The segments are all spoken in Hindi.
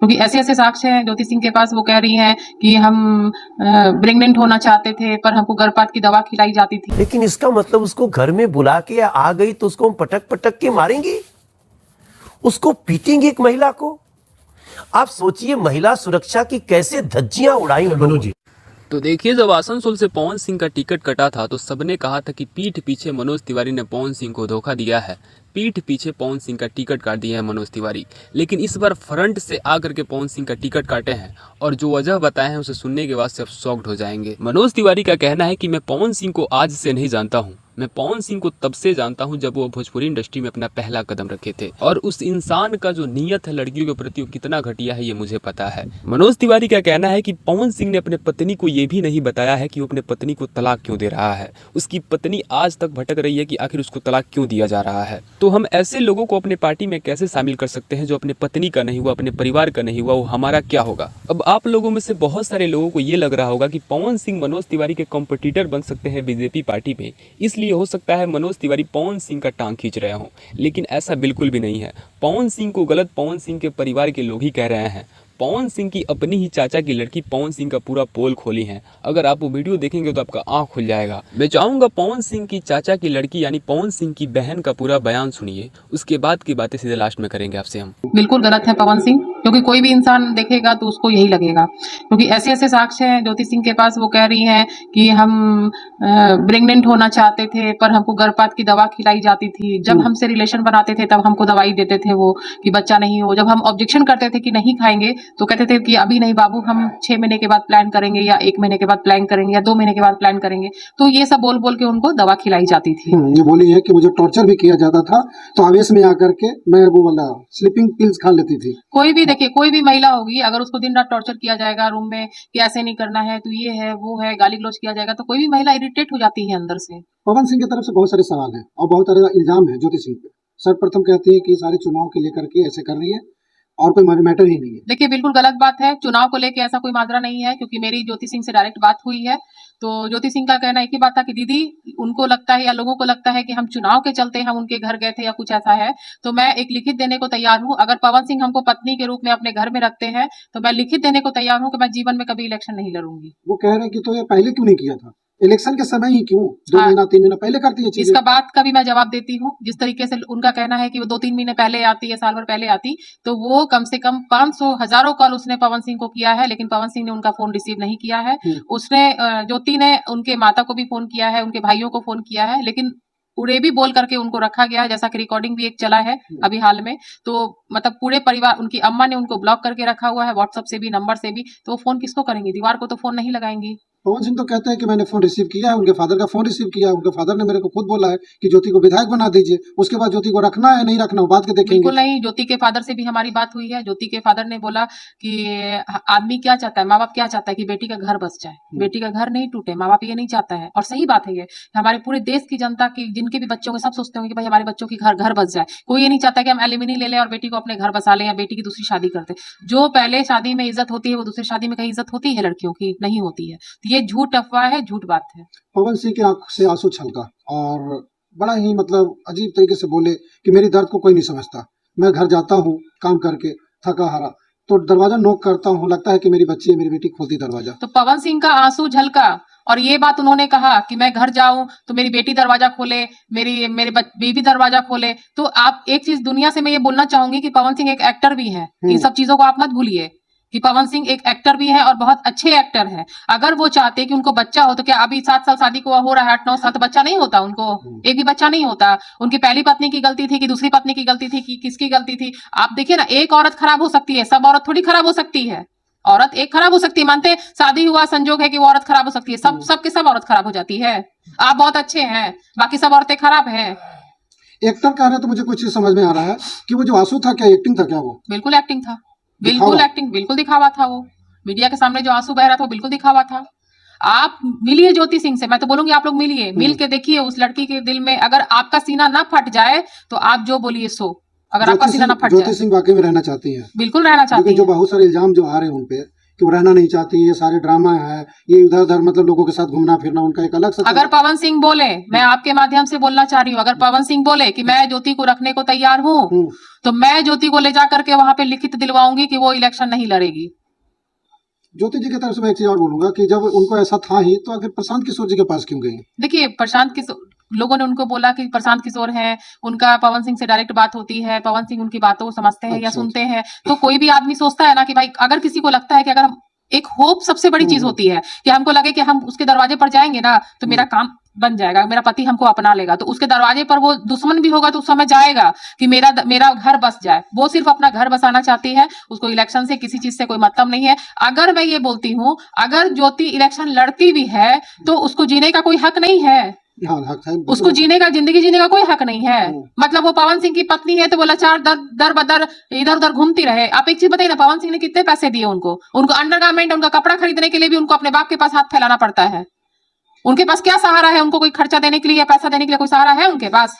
क्योंकि ऐसे ऐसे साक्ष्य हैं ज्योति सिंह के पास। वो कह रही हैं कि हम प्रेग्नेंट होना चाहते थे पर हमको गर्भपात की दवा खिलाई जाती थी। लेकिन इसका मतलब उसको घर में बुला के या आ गई तो उसको हम पटक पटक के मारेंगे, उसको पीटेंगे एक महिला को। आप सोचिए महिला सुरक्षा की कैसे धज्जियां उड़ाई उन्होंने जी। तो देखिए, जब आसनसोल से पवन सिंह का टिकट कटा था तो सबने कहा था कि पीठ पीछे मनोज तिवारी ने पवन सिंह को धोखा दिया है, पीठ पीछे पवन सिंह का टिकट काट दिया है मनोज तिवारी। लेकिन इस बार फ्रंट से आकर के पवन सिंह का टिकट काटे हैं और जो वजह बताए हैं उसे सुनने के बाद से आप शॉक्ड हो जाएंगे। मनोज तिवारी का कहना है कि मैं पवन सिंह को आज से नहीं जानता हूँ, मैं पवन सिंह को तब से जानता हूं जब वो भोजपुरी इंडस्ट्री में अपना पहला कदम रखे थे और उस इंसान का जो नीयत है लड़कियों के प्रति वो कितना घटिया है ये मुझे पता है। मनोज तिवारी का कहना है कि पवन सिंह ने अपने पत्नी को ये भी नहीं बताया है कि वो अपने पत्नी को तलाक क्यों दे रहा है। उसकी पत्नी आज तक भटक रही है कि आखिर उसको तलाक क्यों दिया जा रहा है। तो हम ऐसे लोगों को अपने पार्टी में कैसे शामिल कर सकते हैं जो अपने पत्नी का नहीं हुआ, अपने परिवार का नहीं हुआ, वो हमारा क्या होगा। अब आप लोगों में से बहुत सारे लोगों को ये लग रहा होगा कि पवन सिंह मनोज तिवारी के कॉम्पिटिटर बन सकते हैं बीजेपी पार्टी में, इसलिए हो सकता है मनोज तिवारी पवन सिंह का टांग खींच रहे हों। लेकिन ऐसा बिल्कुल भी नहीं है। पवन सिंह को गलत पवन सिंह के परिवार के लोग ही कह रहे हैं। पवन सिंह की अपनी ही चाचा की लड़की पवन सिंह का पूरा पोल खोली है। अगर आप वो वीडियो देखेंगे तो आपका आंख खुल जाएगा। मैं चाहूंगा पवन सिंह की चाचा की लड़की यानी पवन सिंह की बहन का पूरा बयान सुनिए, उसके बाद की बातें सीधे लास्ट में करेंगे आपसे हम। बिल्कुल गलत है पवन सिंह, क्योंकि कोई भी इंसान देखेगा तो उसको यही लगेगा, क्योंकि ऐसे ऐसे साक्ष्य हैं ज्योति सिंह के पास। वो कह रही हैं कि हम प्रेग्नेंट होना चाहते थे पर हमको गर्भपात की दवा खिलाई जाती थी। जब हमसे रिलेशन बनाते थे तब हमको दवाई देते थे वो कि बच्चा नहीं हो। जब हम ऑब्जेक्शन करते थे कि नहीं खाएंगे तो कहते थे कि अभी नहीं बाबू, हम 6 महीने के बाद प्लान करेंगे या 1 महीने के बाद प्लान करेंगे या 2 महीने के बाद प्लान करेंगे। तो ये सब बोल बोल के उनको दवा खिलाई जाती थी। ये बोली है कि मुझे टॉर्चर भी किया जाता था, तो आवेश में आकर के मैं वो वाला स्लीपिंग पिल्स खा लेती थी। कोई भी देखिए, कोई भी महिला होगी, अगर उसको दिन रात टॉर्चर किया जाएगा रूम में कि ऐसे नहीं करना है, तो ये है वो है, गाली गलौज किया जाएगा, तो कोई भी महिला इरिटेट हो जाती है अंदर से। पवन सिंह की तरफ से बहुत सारे सवाल हैं और बहुत सारे इल्जाम है ज्योति सिंह पे। सर्वप्रथम कहती है कि सारे चुनाव के लेकर के ऐसे कर रही है और कोई मैटर ही नहीं है। देखिए बिल्कुल गलत बात है, चुनाव को लेके ऐसा कोई माजरा नहीं है, क्योंकि मेरी ज्योति सिंह से डायरेक्ट बात हुई है। तो ज्योति सिंह का कहना एक ही बात था कि दीदी, उनको लगता है या लोगों को लगता है कि हम चुनाव के चलते हम उनके घर गए थे या कुछ ऐसा है, तो मैं एक लिखित देने को तैयार हूँ। अगर पवन सिंह हमको पत्नी के रूप में अपने घर में रखते हैं तो मैं लिखित देने को तैयार हूँ कि मैं जीवन में कभी इलेक्शन नहीं लड़ूंगी। वो कह रहे हैं कि तो ये पहले क्यों नहीं किया था, इलेक्शन के समय ही क्यों, 2 महीना 3 महीना पहले करती है चीजें। इसका बात का भी मैं जवाब देती हूँ। जिस तरीके से उनका कहना है कि वो 2-3 महीने पहले आती है, साल भर पहले आती, तो वो कम से कम 500 हजारों कॉल उसने पवन सिंह को किया है, लेकिन पवन सिंह ने उनका फोन रिसीव नहीं किया है। उसने ज्योति ने उनके माता को भी फोन किया है, उनके भाइयों को फोन किया है, लेकिन पूरे भी बोल करके उनको रखा गया है, जैसा कि रिकॉर्डिंग भी एक चला है अभी हाल में। तो मतलब पूरे परिवार, उनकी अम्मा ने उनको ब्लॉक करके रखा हुआ है, व्हाट्सएप से भी, नंबर से भी। तो वो फोन किसको करेंगी? दीवार को तो फोन नहीं लगाएंगी। पवन सिंह तो कहते हैं कि मैंने फोन रिसीव किया है, उनके फादर का फोन रिसीव किया है, उनके फादर ने मेरे को खुद बोला है कि ज्योति को विधायक बना दीजिए, उसके बाद ज्योति को रखना है नहीं रखना बात के देखेंगे। बिल्कुल नहीं, ज्योति के फादर से भी हमारी बात हुई है। ज्योति के फादर ने बोला कि आदमी क्या चाहता है, माँ बाप क्या चाहता है कि बेटी का घर बस जाए, बेटी का घर नहीं टूटे, माँ बाप ये नहीं चाहता है। और सही बात है ये, हमारे पूरे देश की जनता की, जिनके भी बच्चों के, सब सोचते होंगे कि भाई हमारे बच्चों की घर बस जाए। कोई ये नहीं चाहता कि हम एलिमिनी ले लें और बेटी को अपने घर बसा लें या बेटी की दूसरी शादी करते। जो पहले शादी में इज्जत होती है वो दूसरी शादी में कहीं इज्जत होती है लड़कियों की? नहीं होती है। तो ये झूठ अफवाह है, झूठ बात है। पवन सिंह की आंख से आंसू छलका और बड़ा ही मतलब अजीब तरीके से बोले कि मेरी दर्द को कोई नहीं समझता। मैं घर जाता हूँ काम करके थका हारा, तो दरवाजा नॉक करता हूँ, लगता है कि मेरी बच्ची है, मेरी बेटी खोलती दरवाजा। तो पवन सिंह का आंसू झलका और ये बात उन्होंने कहा कि मैं घर जाऊं तो मेरी बेटी दरवाजा खोले, मेरे बेबी दरवाजा खोले। तो आप एक चीज दुनिया से मैं ये बोलना चाहूंगी कि पवन सिंह एक एक्टर भी है। इन सब चीजों को आप मत भूलिए कि पवन सिंह एक एक्टर भी है और बहुत अच्छे एक्टर हैं। अगर वो चाहते कि उनको बच्चा हो तो क्या अभी 7 साल शादी को हो रहा है, 8-9 साल, तो बच्चा नहीं होता उनको? एक भी बच्चा नहीं होता। उनकी पहली पत्नी की गलती थी कि दूसरी पत्नी की गलती थी कि किसकी गलती थी? आप देखिए ना, एक औरत खराब हो सकती है, सब औरत थोड़ी खराब हो सकती है। औरत एक खराब हो सकती है, मानते शादी हुआ संजोग है कि वो औरत खराब हो सकती है, सब के सब औरत खराब हो जाती है। आप बहुत अच्छे हैं, बाकी सब औरतें खराब हैं। एक्टर कह रहे तो मुझे कुछ चीज समझ में आ रहा है कि वो जो आंसू था क्या एक्टिंग था क्या? वो बिल्कुल एक्टिंग था, बिल्कुल एक्टिंग, बिल्कुल दिखावा था। वो मीडिया के सामने जो आंसू बह रहा था वो बिल्कुल दिखावा था। आप मिलिए ज्योति सिंह से, मैं तो बोलूंगी आप लोग मिलिए, मिल के देखिए उस लड़की के दिल में। अगर आपका सीना ना फट जाए तो आप जो बोलिए सो, अगर आपका सीना ना फट जाए। ज्योति सिंह वाकई में रहना चाहती है, बिल्कुल रहना चाहती है। जो बहुत सारे इल्जाम जो आ रहे हैं उनपे कि वो रहना नहीं चाहती, ये सारे ड्रामा है, ये इधर उधर मतलब लोगों के साथ घूमना फिरना उनका एक अलग सा अगर पवन सिंह बोले, मैं आपके माध्यम से बोलना चाह रही हूँ, अगर पवन सिंह बोले कि मैं ज्योति को रखने को तैयार हूँ, तो मैं ज्योति को ले जा करके वहां पे लिखित दिलवाऊंगी कि वो इलेक्शन नहीं लड़ेगी। ज्योति जी की तरफ से मैं एक चीज और बोलूंगा कि जब उनको ऐसा था ही तो आखिर प्रशांत किशोर जी के पास क्यों गई? देखिए, प्रशांत किशोर, लोगों ने उनको बोला कि प्रशांत किशोर हैं, उनका पवन सिंह से डायरेक्ट बात होती है, पवन सिंह उनकी बातों को समझते हैं या अच्छा, सुनते हैं। तो कोई भी आदमी सोचता है ना कि भाई, अगर किसी को लगता है कि अगर हम, एक होप सबसे बड़ी चीज होती है कि हमको लगे कि हम उसके दरवाजे पर जाएंगे ना तो मेरा काम बन जाएगा, मेरा पति हमको अपना लेगा, तो उसके दरवाजे पर वो दुश्मन भी होगा तो उस समय जाएगा कि मेरा घर बस जाए। वो सिर्फ अपना घर बसाना चाहती है, उसको इलेक्शन से किसी चीज से कोई मतलब नहीं है। अगर मैं ये बोलती हूँ, अगर ज्योति इलेक्शन लड़ती भी है तो उसको जीने का कोई हक नहीं है, हाँ हक है, उसको जीने का, जिंदगी जीने का कोई हक नहीं है। मतलब वो पवन सिंह की पत्नी है तो वो लाचार दर बदर इधर उधर घूमती रहे। आप एक चीज बताइए ना, पवन सिंह ने कितने पैसे दिए उनको अंडरगारमेंट, उनका कपड़ा खरीदने के लिए भी उनको अपने बाप के पास हाथ फैलाना पड़ता है। उनके पास क्या सहारा है? उनको कोई खर्चा देने के लिए या पैसा देने के लिए कोई सहारा है उनके पास?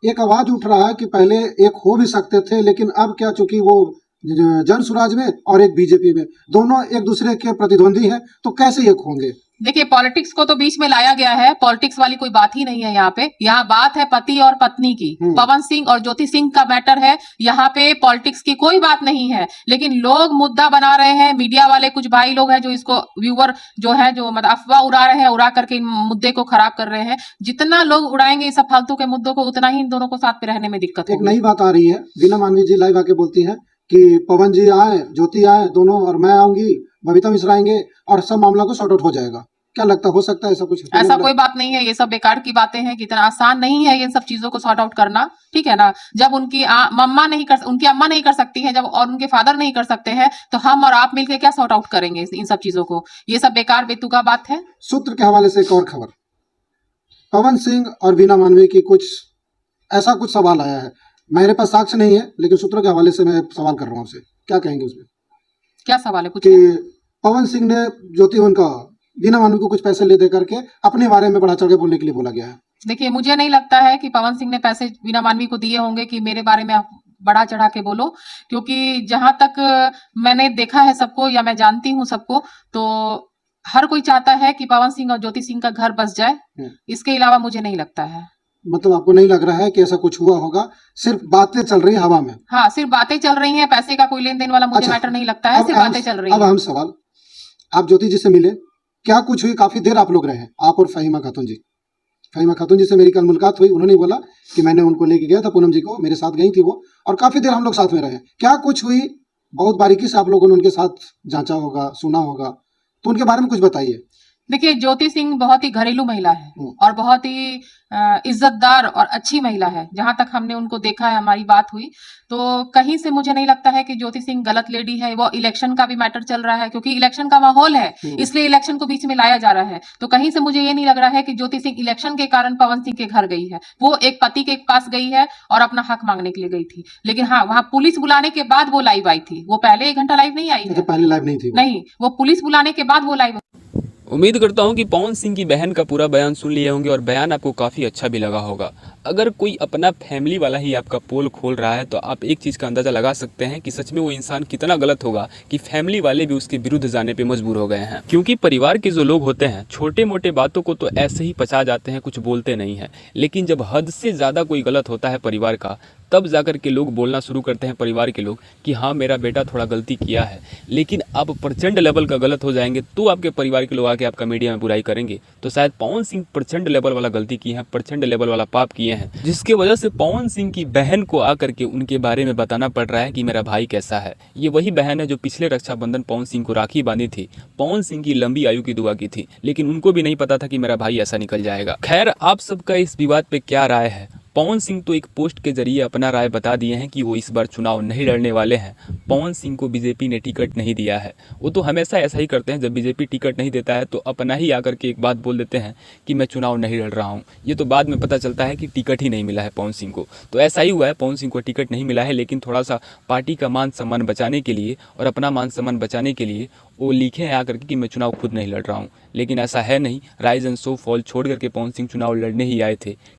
एक आवाज उठ रहा है कि पहले एक हो भी सकते थे, लेकिन अब क्या, चूंकि वो जन स्वराज में और एक बीजेपी में, दोनों एक दूसरे के प्रतिद्वंदी हैं, तो कैसे एक होंगे? देखिए, पॉलिटिक्स को तो बीच में लाया गया है, पॉलिटिक्स वाली कोई बात ही नहीं है यहाँ पे। यहाँ बात है पति और पत्नी की, पवन सिंह और ज्योति सिंह का मैटर है। यहाँ पे पॉलिटिक्स की कोई बात नहीं है, लेकिन लोग मुद्दा बना रहे हैं। मीडिया वाले कुछ भाई लोग हैं जो इसको, व्यूअर जो है, जो मतलब अफवाह उड़ा रहे हैं, उड़ा करके इन मुद्दे को खराब कर रहे हैं। जितना लोग उड़ाएंगे इस सब फालतू के मुद्दों को, उतना ही इन दोनों को साथ पे रहने में दिक्कत एक होगी। नई बात आ रही है, बीना मानवी जी लाइव आके बोलती है कि पवन जी आए, ज्योति आए दोनों, और मैं आऊंगी, बबीता मिश्रा आएंगे और सब मामला को सॉर्ट आउट हो जाएगा। क्या लगता है, हो सकता है ऐसा कुछ? ऐसा कोई बात नहीं है, ये सब बेकार की बातें हैं, कि इतना आसान नहीं है ये सब चीजों को सॉर्ट आउट करना, ठीक है ना। जब उनकी उनकी अम्मा नहीं कर सकती है, जब और उनके फादर नहीं कर सकते हैं, तो हम और आप मिलकर क्या सॉर्ट आउट करेंगे इन सब चीजों को? ये सब बेकार बेतुका बात है। सूत्र के हवाले से एक और खबर, पवन सिंह और बीना मानवी की ऐसा कुछ सवाल आया है। मेरे पास साक्ष्य नहीं है, लेकिन सूत्रों के हवाले से मैं सवाल कर रहा हूँ आपसे, क्या कहेंगे उसमें? क्या सवाल है? कुछ कि पवन सिंह ने ज्योति उनका बीना मानवी को कुछ पैसे ले दे करके अपने बारे में बढ़ा चढ़ के बोलने के लिए बोला गया है। देखिए, मुझे नहीं लगता है कि पवन सिंह ने पैसे बीना मानवी को दिए होंगे कि मेरे बारे में आप बड़ा चढ़ा के बोलो, क्योंकि जहां तक मैंने देखा है सबको, या मैं जानती हूँ सबको, तो हर कोई चाहता है कि पवन सिंह और ज्योति सिंह का घर बस जाए। इसके अलावा मुझे नहीं लगता है। मतलब आपको नहीं लग रहा है कि ऐसा कुछ हुआ होगा, सिर्फ बातें चल रही है हवा में? हाँ, सिर्फ बातें चल रही हैं, पैसे का कोई लेन देन वाला मुझे मैटर नहीं लगता है, सिर्फ बातें चल रही अब हैं। हम सवाल, आप ज्योति जी से मिले, क्या कुछ हुई? काफी देर आप लोग रहे, आप और फहीमा खातून जी। फहीमा खातून जी से मेरी कल मुलाकात हुई, उन्होंने बोला कि मैंने उनको लेके गया था, पूनम जी को, मेरे साथ गई थी वो, और काफी देर हम लोग साथ में रहे। क्या कुछ हुई? बहुत बारीकी से आप लोगों ने उनके साथ जांचा होगा, सुना होगा, तो उनके बारे में कुछ बताइए। देखिए, ज्योति सिंह बहुत ही घरेलू महिला है और बहुत ही इज्जतदार और अच्छी महिला है। जहां तक हमने उनको देखा है, हमारी बात हुई, तो कहीं से मुझे नहीं लगता है कि ज्योति सिंह गलत लेडी है। वो इलेक्शन का भी मैटर चल रहा है, क्योंकि इलेक्शन का माहौल है, इसलिए इलेक्शन को बीच में लाया जा रहा है। तो कहीं से मुझे ये नहीं लग रहा है कि ज्योति सिंह इलेक्शन के कारण पवन सिंह के घर गई है। वो एक पति के पास गई है और अपना हक मांगने के लिए गई थी। लेकिन हाँ, वहां पुलिस बुलाने के बाद वो लाइव आई थी। वो पहले 1 घंटा लाइव नहीं आई है। पहले लाइव नहीं थी? नहीं, वो पुलिस बुलाने के बाद वो लाइव। उम्मीद करता हूं कि पवन सिंह की बहन का पूरा बयान सुन लिए होंगे और बयान आपको काफ़ी अच्छा भी लगा होगा। अगर कोई अपना फैमिली वाला ही आपका पोल खोल रहा है तो आप एक चीज़ का अंदाज़ा लगा सकते हैं कि सच में वो इंसान कितना गलत होगा कि फैमिली वाले भी उसके विरुद्ध जाने पे मजबूर हो गए हैं। क्योंकि परिवार के जो लोग होते हैं, छोटे मोटे बातों को तो ऐसे ही पचा जाते हैं, कुछ बोलते नहीं हैं। लेकिन जब हद से ज़्यादा कोई गलत होता है परिवार का, तब जाकर के लोग बोलना शुरू करते हैं, परिवार के लोग, कि हाँ मेरा बेटा थोड़ा गलती किया है। लेकिन आप प्रचंड लेवल का गलत हो जाएंगे तो आपके परिवार के लोग आके आपका मीडिया में बुराई करेंगे। तो शायद पवन सिंह प्रचंड लेवल वाला गलती किए हैं, प्रचंड लेवल वाला पाप किए हैं, जिसके वजह से पवन सिंह की बहन को आकर के उनके बारे में बताना पड़ रहा है कि मेरा भाई कैसा है। ये वही बहन है जो पिछले रक्षाबंधन पवन सिंह को राखी बांधी थी, पवन सिंह की लंबी आयु की दुआ की थी, लेकिन उनको भी नहीं पता था कि मेरा भाई ऐसा निकल जाएगा। खैर, आप सबका इस विवाद पे क्या राय है? पवन सिंह तो एक पोस्ट के जरिए अपना राय बता दिए हैं कि वो इस बार चुनाव नहीं लड़ने वाले हैं। पवन सिंह को बीजेपी ने टिकट नहीं दिया है। वो तो हमेशा ऐसा ही करते हैं, जब बीजेपी टिकट नहीं देता है तो अपना ही आकर के एक बात बोल देते हैं कि मैं चुनाव नहीं लड़ रहा हूँ। ये तो बाद में पता चलता है कि टिकट ही नहीं मिला है पवन सिंह को। तो ऐसा ही हुआ है, पवन सिंह को टिकट नहीं मिला है, लेकिन थोड़ा सा पार्टी का मान सम्मान बचाने के लिए और अपना मान सम्मान बचाने के लिए वो लिखे हैं आकर के कि मैं चुनाव खुद नहीं लड़ रहा हूँ। लेकिन ऐसा है नहीं, राइज एंड सो फॉल छोड़ करके पवन सिंह चुनाव लड़ने ही आए थे।